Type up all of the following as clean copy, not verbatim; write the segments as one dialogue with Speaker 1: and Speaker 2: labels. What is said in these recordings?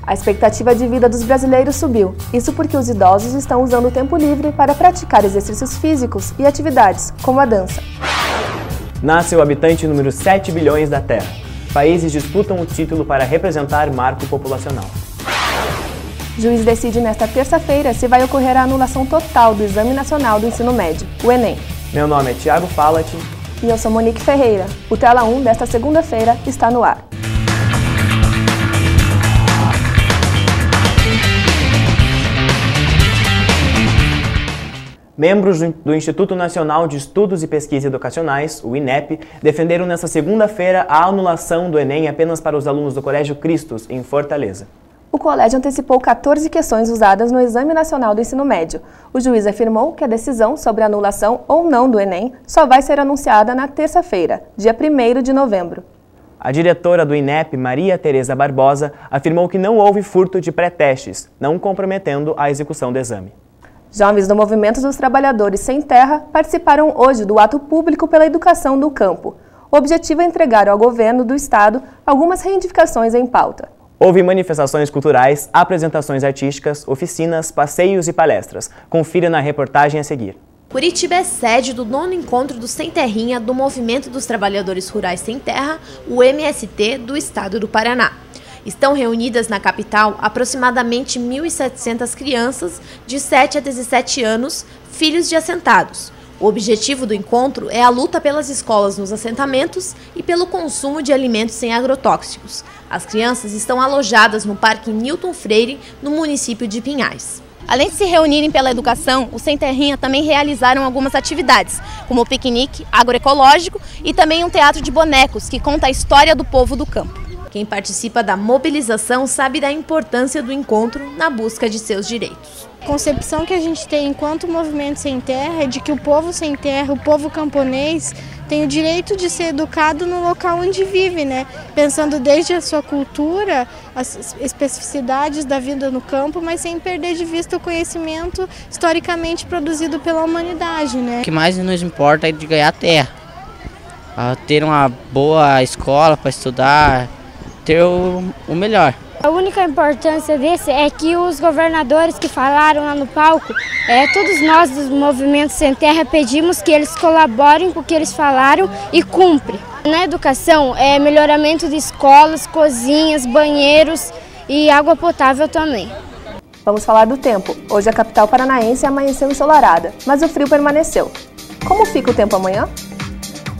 Speaker 1: A expectativa de vida dos brasileiros subiu, isso porque os idosos estão usando o tempo livre para praticar exercícios físicos e atividades, como a dança.
Speaker 2: Nasce o habitante número 7 bilhões da Terra. Países disputam o título para representar marco populacional.
Speaker 1: Juiz decide nesta terça-feira se vai ocorrer a anulação total do Exame Nacional do Ensino Médio, o Enem.
Speaker 2: Meu nome é Thiago Falati.
Speaker 1: E eu sou Monique Ferreira. O Tela 1 desta segunda-feira está no ar.
Speaker 2: Membros do Instituto Nacional de Estudos e Pesquisas Educacionais, o INEP, defenderam nesta segunda-feira a anulação do Enem apenas para os alunos do Colégio Cristos, em Fortaleza.
Speaker 1: O colégio antecipou 14 questões usadas no Exame Nacional do Ensino Médio. O juiz afirmou que a decisão sobre a anulação ou não do Enem só vai ser anunciada na terça-feira, dia 1º de novembro.
Speaker 2: A diretora do INEP, Maria Tereza Barbosa, afirmou que não houve furto de pré-testes, não comprometendo a execução do exame.
Speaker 1: Jovens do Movimento dos Trabalhadores Sem Terra participaram hoje do ato público pela educação do campo. O objetivo é entregar ao governo do estado algumas reivindicações em pauta.
Speaker 2: Houve manifestações culturais, apresentações artísticas, oficinas, passeios e palestras. Confira na reportagem a seguir.
Speaker 3: Curitiba é sede do 9º encontro do Sem Terrinha do Movimento dos Trabalhadores Rurais Sem Terra, o MST, do estado do Paraná. Estão reunidas na capital aproximadamente 1.700 crianças de 7 a 17 anos, filhos de assentados. O objetivo do encontro é a luta pelas escolas nos assentamentos e pelo consumo de alimentos sem agrotóxicos. As crianças estão alojadas no Parque Newton Freire, no município de Pinhais. Além de se reunirem pela educação, os Sem Terrinha também realizaram algumas atividades, como o piquenique agroecológico e também um teatro de bonecos que conta a história do povo do campo. Quem participa da mobilização sabe da importância do encontro na busca de seus direitos.
Speaker 4: A concepção que a gente tem enquanto movimento sem terra é de que o povo sem terra, o povo camponês, tem o direito de ser educado no local onde vive, né? Pensando desde a sua cultura, as especificidades da vida no campo, mas sem perder de vista o conhecimento historicamente produzido pela humanidade, né?
Speaker 5: O que mais nos importa é de ganhar terra, ter uma boa escola para estudar, ter o melhor.
Speaker 6: A única importância desse é que os governadores que falaram lá no palco, todos nós dos movimentos sem terra pedimos que eles colaborem com o que eles falaram e cumprem. Na educação, melhoramento de escolas, cozinhas, banheiros e água potável também.
Speaker 1: Vamos falar do tempo. Hoje a capital paranaense amanheceu ensolarada, mas o frio permaneceu. Como fica o tempo amanhã?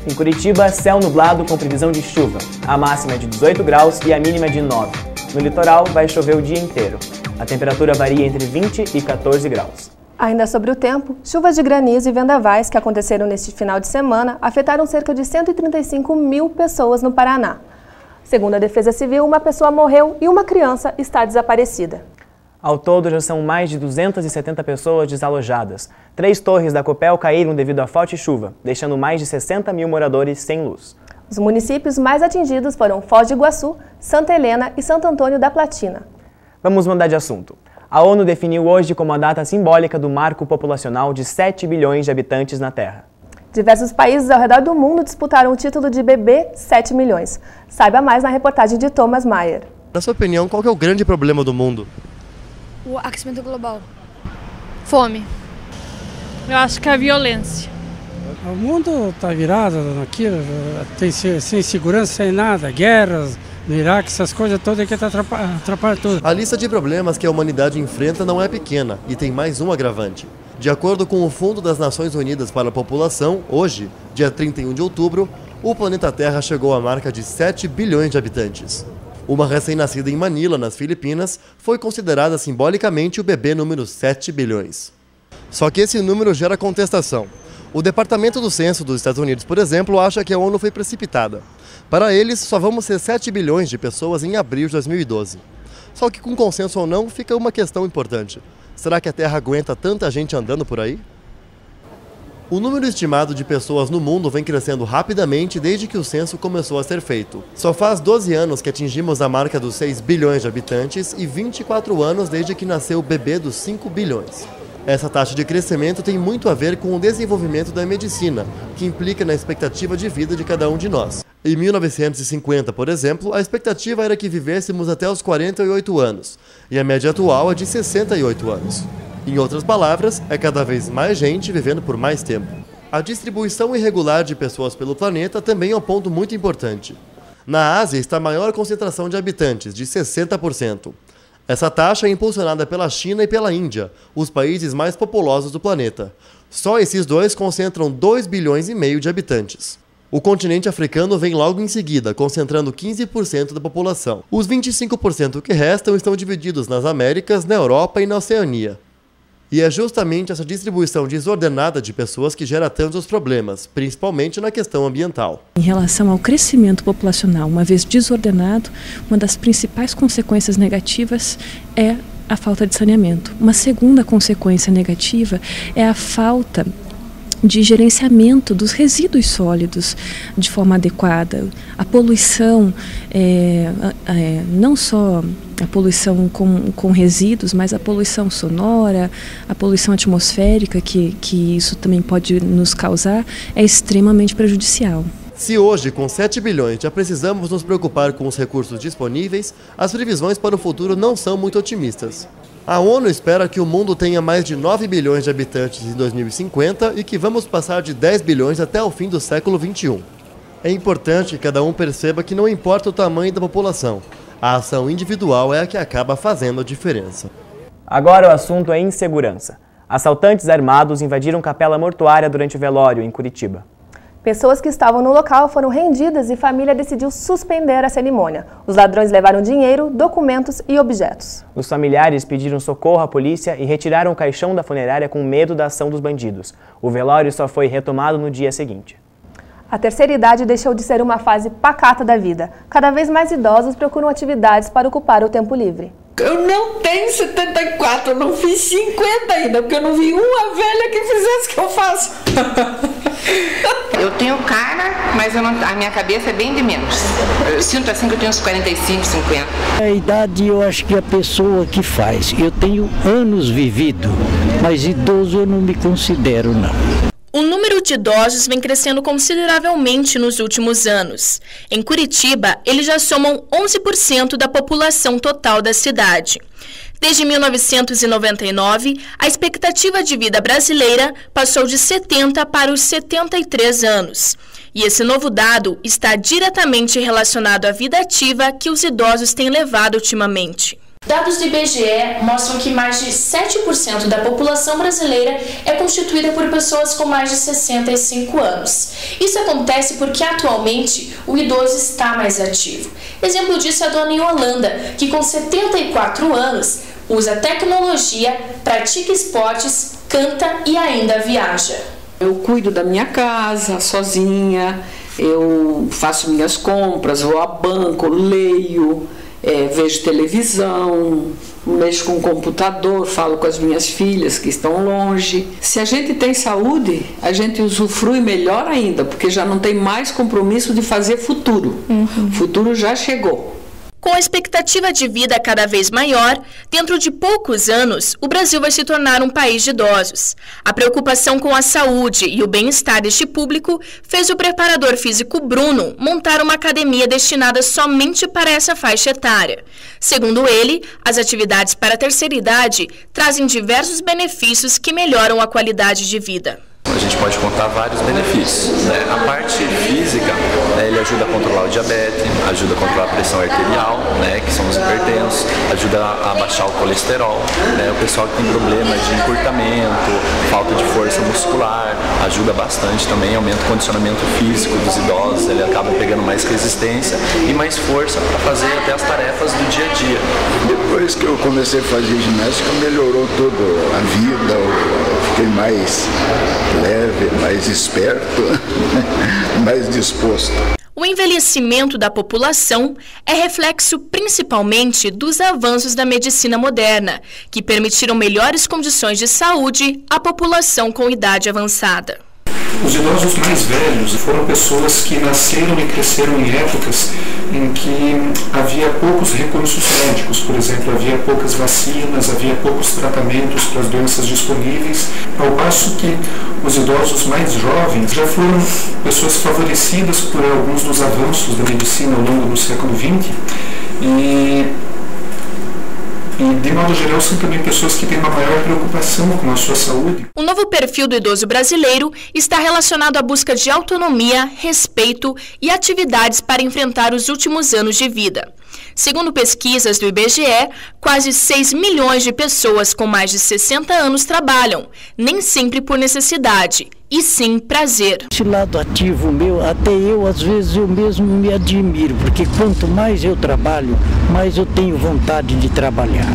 Speaker 2: Em Curitiba, céu nublado com previsão de chuva. A máxima é de 18 graus e a mínima é de 9. No litoral, vai chover o dia inteiro. A temperatura varia entre 20 e 14 graus.
Speaker 1: Ainda sobre o tempo, chuvas de granizo e vendavais que aconteceram neste final de semana afetaram cerca de 135 mil pessoas no Paraná. Segundo a Defesa Civil, uma pessoa morreu e uma criança está desaparecida.
Speaker 2: Ao todo, já são mais de 270 pessoas desalojadas. 3 torres da Copel caíram devido à forte chuva, deixando mais de 60 mil moradores sem luz.
Speaker 1: Os municípios mais atingidos foram Foz do Iguaçu, Santa Helena e Santo Antônio da Platina.
Speaker 2: Vamos mudar de assunto. A ONU definiu hoje como a data simbólica do marco populacional de 7 bilhões de habitantes na Terra.
Speaker 1: Diversos países ao redor do mundo disputaram o título de bebê 7 milhões. Saiba mais na reportagem de Thomas Maier.
Speaker 7: Na sua opinião, qual é o grande problema do mundo?
Speaker 8: O aquecimento global. Fome.
Speaker 9: Eu acho que é a violência.
Speaker 10: O mundo está virado naquilo, tem sem segurança, sem nada, guerras no Iraque, essas coisas todas que atrapalham tudo.
Speaker 7: A lista de problemas que a humanidade enfrenta não é pequena e tem mais um agravante. De acordo com o Fundo das Nações Unidas para a População, hoje, dia 31 de outubro, o planeta Terra chegou à marca de 7 bilhões de habitantes. Uma recém-nascida em Manila, nas Filipinas, foi considerada simbolicamente o bebê número 7 bilhões. Só que esse número gera contestação. O Departamento do Censo dos Estados Unidos, por exemplo, acha que a ONU foi precipitada. Para eles, só vamos ser 7 bilhões de pessoas em abril de 2012. Só que com consenso ou não, fica uma questão importante. Será que a Terra aguenta tanta gente andando por aí? O número estimado de pessoas no mundo vem crescendo rapidamente desde que o censo começou a ser feito. Só faz 12 anos que atingimos a marca dos 6 bilhões de habitantes e 24 anos desde que nasceu o bebê dos 5 bilhões. Essa taxa de crescimento tem muito a ver com o desenvolvimento da medicina, que implica na expectativa de vida de cada um de nós. Em 1950, por exemplo, a expectativa era que vivêssemos até os 48 anos, e a média atual é de 68 anos. Em outras palavras, é cada vez mais gente vivendo por mais tempo. A distribuição irregular de pessoas pelo planeta também é um ponto muito importante. Na Ásia está a maior concentração de habitantes, de 60%. Essa taxa é impulsionada pela China e pela Índia, os países mais populosos do planeta. Só esses dois concentram 2,5 bilhões de habitantes. O continente africano vem logo em seguida, concentrando 15% da população. Os 25% que restam estão divididos nas Américas, na Europa e na Oceania. E é justamente essa distribuição desordenada de pessoas que gera tantos problemas, principalmente na questão ambiental.
Speaker 11: Em relação ao crescimento populacional, uma vez desordenado, uma das principais consequências negativas é a falta de saneamento. Uma segunda consequência negativa é a falta de gerenciamento dos resíduos sólidos de forma adequada. A poluição, não só a poluição com resíduos, mas a poluição sonora, a poluição atmosférica que isso também pode nos causar, é extremamente prejudicial.
Speaker 7: Se hoje, com 7 bilhões, já precisamos nos preocupar com os recursos disponíveis, as previsões para o futuro não são muito otimistas. A ONU espera que o mundo tenha mais de 9 bilhões de habitantes em 2050 e que vamos passar de 10 bilhões até o fim do século XXI. É importante que cada um perceba que não importa o tamanho da população, a ação individual é a que acaba fazendo a diferença.
Speaker 2: Agora o assunto é insegurança. Assaltantes armados invadiram capela mortuária durante o velório em Curitiba.
Speaker 1: Pessoas que estavam no local foram rendidas e família decidiu suspender a cerimônia. Os ladrões levaram dinheiro, documentos e objetos.
Speaker 2: Os familiares pediram socorro à polícia e retiraram o caixão da funerária com medo da ação dos bandidos. O velório só foi retomado no dia seguinte.
Speaker 1: A terceira idade deixou de ser uma fase pacata da vida. Cada vez mais idosos procuram atividades para ocupar o tempo livre.
Speaker 12: Eu não tenho 74, eu não fiz 50 ainda, porque eu não vi uma velha que fizesse o que eu faço.
Speaker 13: Eu tenho cara, mas a minha cabeça é bem de menos. Eu sinto assim que eu tenho uns 45, 50.
Speaker 14: A idade eu acho que a pessoa que faz. Eu tenho anos vivido, mas idoso eu não me considero, não.
Speaker 15: O número de idosos vem crescendo consideravelmente nos últimos anos. Em Curitiba, eles já somam 11% da população total da cidade. Desde 1999, a expectativa de vida brasileira passou de 70 para os 73 anos. E esse novo dado está diretamente relacionado à vida ativa que os idosos têm levado ultimamente. Dados do IBGE mostram que mais de 7% da população brasileira é constituída por pessoas com mais de 65 anos. Isso acontece porque atualmente o idoso está mais ativo. Exemplo disso é a dona Yolanda, que com 74 anos usa tecnologia, pratica esportes, canta e ainda viaja.
Speaker 12: Eu cuido da minha casa sozinha, eu faço minhas compras, vou a banco, leio, vejo televisão, mexo com o computador, falo com as minhas filhas que estão longe. Se a gente tem saúde, a gente usufrui melhor ainda, porque já não tem mais compromisso de fazer futuro. O futuro já chegou.
Speaker 15: Com a expectativa de vida cada vez maior, dentro de poucos anos, o Brasil vai se tornar um país de idosos. A preocupação com a saúde e o bem-estar deste público fez o preparador físico Bruno montar uma academia destinada somente para essa faixa etária. Segundo ele, as atividades para a terceira idade trazem diversos benefícios que melhoram a qualidade de vida.
Speaker 16: A gente pode contar vários benefícios, né? A parte física, ele ajuda a controlar o diabetes, ajuda a controlar a pressão arterial, né? Que são os hipertensos, ajuda a baixar o colesterol, né? O pessoal que tem problema de encurtamento, falta de força muscular, ajuda bastante também, aumenta o condicionamento físico dos idosos, ele acaba pegando mais resistência e mais força para fazer até as tarefas do dia a dia.
Speaker 17: Depois que eu comecei a fazer ginástica, melhorou toda a vida, eu fiquei mais leve, mais esperto, mais disposto.
Speaker 15: O envelhecimento da população é reflexo principalmente dos avanços da medicina moderna, que permitiram melhores condições de saúde à população com idade avançada.
Speaker 18: Os idosos mais velhos foram pessoas que nasceram e cresceram em épocas em que havia poucos recursos médicos, por exemplo, havia poucas vacinas, havia poucos tratamentos para as doenças disponíveis, ao passo que os idosos mais jovens já foram pessoas favorecidas por alguns dos avanços da medicina ao longo do século XX e de modo geral, são também pessoas que têm uma maior preocupação com a sua saúde.
Speaker 15: O novo perfil do idoso brasileiro está relacionado à busca de autonomia, respeito e atividades para enfrentar os últimos anos de vida. Segundo pesquisas do IBGE, quase 6 milhões de pessoas com mais de 60 anos trabalham, nem sempre por necessidade, e sim prazer.
Speaker 14: Esse lado ativo meu, até eu às vezes eu mesmo me admiro, porque quanto mais eu trabalho, mais eu tenho vontade de trabalhar.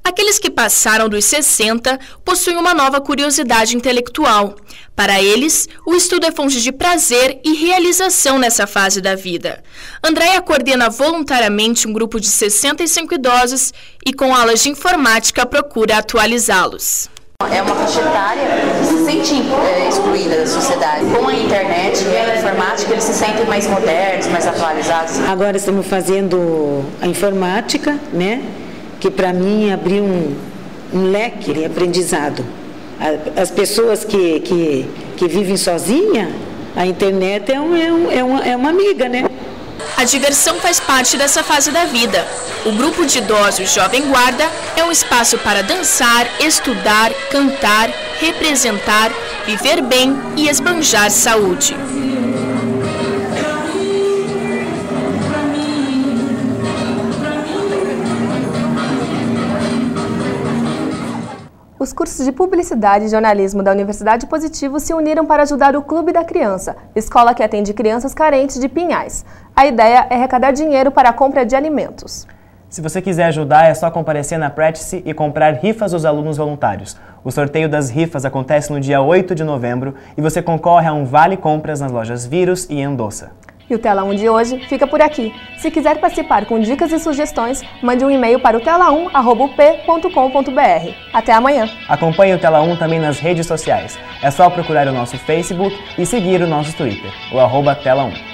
Speaker 15: Aqueles que passaram dos 60 possuem uma nova curiosidade intelectual. Para eles, o estudo é fonte de prazer e realização nessa fase da vida. Andréia coordena voluntariamente um grupo de 65 idosos e, com aulas de informática, procura atualizá-los.
Speaker 19: É uma faixa etária que se sente excluída da sociedade. Com a internet e a informática, eles se sentem mais modernos, mais atualizados.
Speaker 20: Agora estamos fazendo a informática, né? Que para mim abriu um leque de aprendizado. As pessoas que vivem sozinha, a internet é uma amiga, né?
Speaker 15: A diversão faz parte dessa fase da vida. O grupo de idosos Jovem Guarda é um espaço para dançar, estudar, cantar, representar, viver bem e esbanjar saúde.
Speaker 1: Os cursos de Publicidade e Jornalismo da Universidade Positivo se uniram para ajudar o Clube da Criança, escola que atende crianças carentes de Pinhais. A ideia é arrecadar dinheiro para a compra de alimentos.
Speaker 2: Se você quiser ajudar, é só comparecer na Pratice e comprar rifas dos alunos voluntários. O sorteio das rifas acontece no dia 8 de novembro e você concorre a um vale compras nas lojas Vírus e Endossa.
Speaker 1: E o Tela 1 de hoje fica por aqui. Se quiser participar com dicas e sugestões, mande um e-mail para o tela1@up.com.br. Até amanhã!
Speaker 2: Acompanhe o Tela 1 também nas redes sociais. É só procurar o nosso Facebook e seguir o nosso Twitter, o @Tela1.